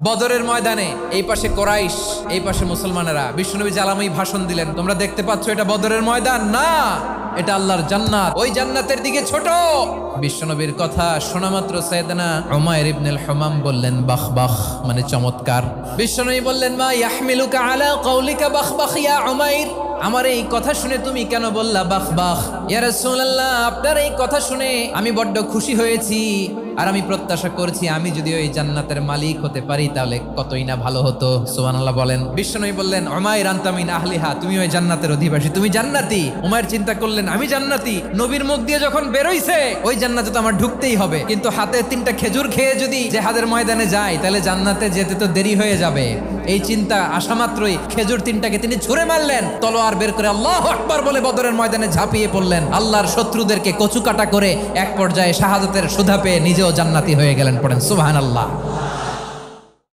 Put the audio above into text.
বদরের ময়দানে এই পাশে কোরাইশ, এই পাশে মুসলমানেরা। বিশ্বনবী জালাময়ী ভাষণ দিলেন, তোমরা দেখতে পাচ্ছ এটা বদরের ময়দান না, এটা আল্লাহর জান্নাত, ওই জান্নাতের দিকে ছোট। বিশ্বনবীর কথা শোনা মাত্র সাইয়েদনা উমাইর ইবনুল হুমাম বললেন বাখ বাখ, মানে চমৎকার। বিশ্বনবী বললেন মা ইয়াহমিলুকা আলা কাউলিকা বাখ বাখ ইয়া উমাইর, আমার এই কথা শুনে তুমি কেন বললা বাখ বাখ? ইয়া রাসূলুল্লাহ, আপনার এই কথা শুনে আমি বড্ড খুশি হয়েছি, আর আমি প্রত্যাশা করছি আমি যদি ওই জান্নাতের মালিক হতে পারি তাহলে কতই না ভালো হতো। সুবহানাল্লাহ বলেন। বিশ্বনবী বললেন উমাইর আনতা মিন আহলিহা, তুমি ওই জান্নাতের অধিবাসী, তুমি জান্নাতি। উমাইর চিন্তা করলেন আমি জান্নাতি, নবীর মুখ দিয়ে যখন বেরোইছে ওই জান্নাতে তো আমার ঢুকতেই হবে, কিন্তু হাতে 3টা খেজুর খেয়ে যদি জেহাদের ময়দানে যাই তাহলে জান্নাতে যেতে তো দেরি হয়ে যাবে। এই চিন্তা আসা মাত্রই খেজুর 3টাকে তিনি ছুঁড়ে মারলেন, তলোয়ার বের করে আল্লাহু আকবার বলে বদরের ময়দানে ঝাঁপিয়ে পড়লেন। আল্লাহর শত্রুদেরকে কচুকাটা করে এক পর্যায়ে শাহাদাতের সুধা পেয়ে নিজেও জান্নাতি হয়ে গেলেন। পড়েন সুবহানাল্লাহ।